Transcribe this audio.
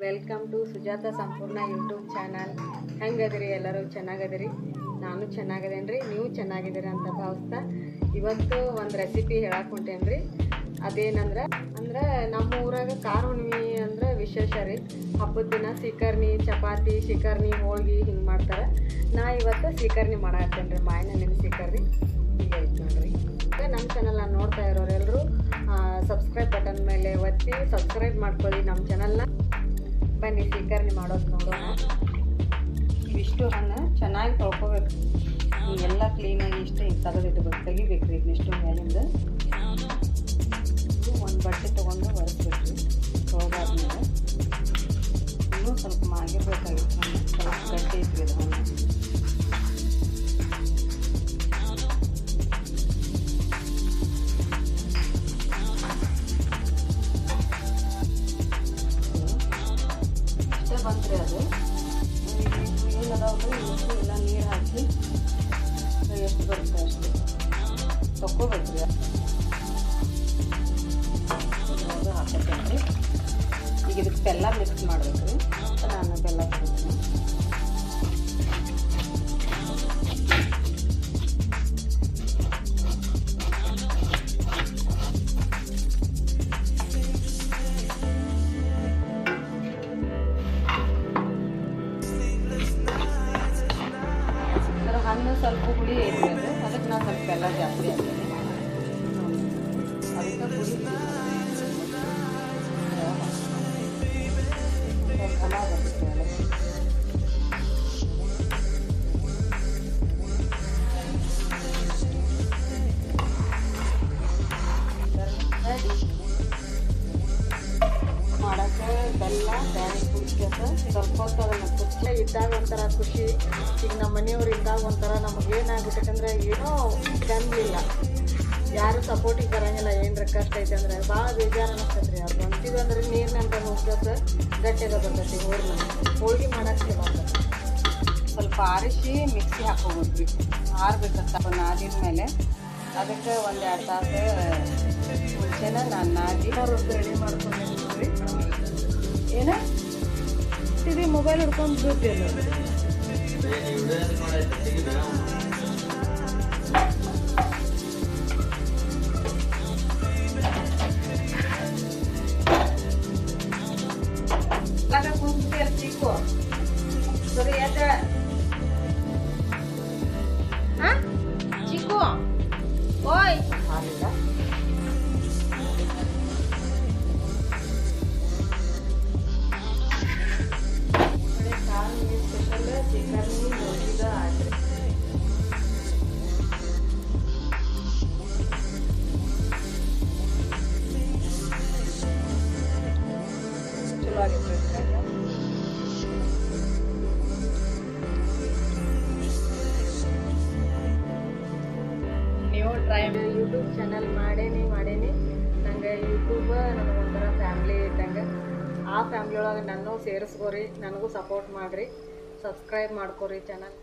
Welcome to Sujata ಸಂಪೂರ್ಣ YouTube channel. ಹೆಂಗದಿರಿ? ಎಲ್ಲರೂ ಚೆನ್ನಾಗದಿರಿ? ನಾನು ಚೆನ್ನಾಗದೇನು ರೀ, ನೀವು ಚೆನ್ನಾಗಿದ್ದೀರಿ ಅಂತ ಭಾವಿಸ್ತಾ ಇವತ್ತು ಒಂದು ರೆಸಿಪಿ ಹೇಳಕ್ಕೆ ಹೊಂಟೇನಿ ರೀ. ಅದೇನಂದ್ರೆ ನಮ್ಮ ಊರಾಗ ಕಾರ ಹುಣ್ಣಿಮೆ ಅಂದ್ರೆ ವಿಶೇಷ ರೀ. ಹಬ್ಬದ ದಿನ ಸೀಕರ್ಣಿ ಚಪಾತಿ, ಶಿಕರ್ಣಿ, ಹೋಳ್ಗೆ ಹಿಂಗೆ ಮಾಡ್ತಾರೆ. ನಾ ಇವತ್ತು ಸೀಕರ್ಣಿ ಮಾಡಾಕ್ತೇನೆ ರೀ. ಮಾವಿನ ಸೀಕರ್ಣಿ ಈಗ ಐತೆ ನೋಡ್ರಿ. ನಮ್ಮ ಚಾನಲ್ನ ನೋಡ್ತಾ ಇರೋರೆಲ್ಲರೂ ಸಬ್ಸ್ಕ್ರೈಬ್ ಬಟನ್ ಮೇಲೆ ಒತ್ತಿ ಸಬ್ಸ್ಕ್ರೈಬ್ ಮಾಡ್ಕೊಳ್ಳಿ ನಮ್ಮ ಚಾನಲ್ನ. ಬನ್ನಿ ಸೀಕರ್ಣಿ ಮಾಡೋದು ನೋಡೋಣ. ಇವಿಷ್ಟು ಹಣ್ಣು ಚೆನ್ನಾಗಿ ತೊಳ್ಕೊಬೇಕು. ಎಲ್ಲ ಕ್ಲೀನಾಗಿ ಇಷ್ಟು ಹಿಂಗೆ ತೆಗೆದಿಟ್ಬೇಕು, ತೆಗಿಬೇಕು ರೀ ಇದನ್ನಿಷ್ಟು ಮೇಲಿಂದ. ಒಂದು ಬಟ್ಟೆ ತೊಗೊಂಡು ಒರೆಸ್ಬೇಕು ರೀ. ತೊಳೆದಾದ್ಮೇಲೆ ಇನ್ನೂ ಸ್ವಲ್ಪ ಆಗಿರ್ಬೇಕಾಗಿತ್ತು. ಸ್ವಲ್ಪ ಗಟ್ಟಿ ಐತ್ರಿ ಅದು ಹಣ್ಣು. ಬಂತ್ರಿ ಅದು ಏನದಾವ್ರಿ. ಇಷ್ಟು ಎಲ್ಲ ನೀರು ಹಾಕಿ ಎಷ್ಟು ಬರುತ್ತೆ ಅಷ್ಟು ತಕ್ಕೋಬೇಕ್ರಿ. ಅದು ಹಾಕತ್ತೇನೆ. ಈಗ ಇದಕ್ಕೆ ಬೆಲ್ಲ ಮಿಕ್ಸ್ ಮಾಡ್ಬೇಕು ರೀ. ನಾನು ಬೆಲ್ಲ ಹಾಕ್ತೀನಿ. ಹಣ್ಣು ಸ್ವಲ್ಪ ಹುಳಿ ಐತ್ರಿ ಅದು, ಅದಕ್ಕೆ ನಾನು ಸ್ವಲ್ಪ ಬೆಲ್ಲ ಜಾಸ್ತಿ ಹಾಕ್ತೀನಿ. ಅದಕ್ಕೆ ಹುಳಿ ಘಮ ಬರುತ್ತೆ. ಮಾಡೋಕ್ಕೆ ಬೆಲ್ಲ ಬ್ಯಾಳಿ ಕುಡಿಸ್ಬೇಕು. ಸ್ವಲ್ಪ ಹೊತ್ತು ಅದನ್ನು ಕುಚ್ಚೆ ಇದ್ದಾಗ ಒಂಥರ ಖುಷಿ. ಈಗ ನಮ್ಮ ಮನೆಯವ್ರು ಇದ್ದಾಗ ಒಂಥರ ನಮಗೇನಾಗ್ಬಿಟ್ಟೈತಂದ್ರೆ ಏನೋ ಗಂದಿಲ್ಲ, ಯಾರು ಸಪೋರ್ಟಿಗೆ ಬರೋಂಗಿಲ್ಲ. ಏನರ ಕಷ್ಟ ಐತೆ ಅಂದ್ರೆ ಭಾಳ ಬೇಜಾರು ಅನ್ನಿಸ್ತೈತೆ ರೀ. ಅದು ಅಂತೀವಿ ಅಂದ್ರೆ ನೀರಿನಂತ ಹೋಗ್ಬೇಕು, ಗಟ್ಟಿಗೆ ಬರ್ತೈತಿ. ಹೋಳ್ಗೆ ಮಾಡೋಕ್ಕೆ ಸ್ವಲ್ಪ ಆರಿಸಿ ಮಿಕ್ಸಿ ಹಾಕೋಬೇಕು ರೀ. ಆರ್ಬೇಕಂತ ನಾದಿದ ಮೇಲೆ ಅದಕ್ಕೆ ಒಂದು 2 ತಾಸು ಮುಂಚೆನ ನಾನು ನಾದಿ ರೆಡಿ ಮಾಡ್ಕೊಂಡಿದ್ದೀನಿ. ಏನ ಇದು ಮೊಬೈಲ್ ಹಿಡ್ಕೊಂಡು ಬಿಡ್ತಿಲ್ಲ. ಚಿಕ್ಕು ಸರಿ ಯಾತ್ರ ಚಿಕ್ಕು ಓಯ್ ಹಾಲಿಲ್ಲ. ಸ್ಪೆಷಲ್ ಚಿಕನ್ ಹೋಳಿಗೆ ಆಡ್ರಿ. ಚಲೋ ಆಗಿತ್ತು. ನೀವು ಟ್ರೈ ಯೂಟ್ಯೂಬ್ ಚಾನಲ್ ಮಾಡೇನಿ. ನಂಗೆ ಯೂಟ್ಯೂಬ್ ನನಗೊಂಥರ ಫ್ಯಾಮ್ಲಿ ಇದ್ದಂಗೆ. ಆ ಫ್ಯಾಮ್ಲಿ ಒಳಗೆ ನನ್ನೂ ಸೇರಿಸ್ಕೋರಿ, ನನಗೂ ಸಪೋರ್ಟ್ ಮಾಡಿರಿ, ಸಬ್ಸ್ಕ್ರೈಬ್ ಮಾಡ್ಕೊರಿ ಚಾನಲ್.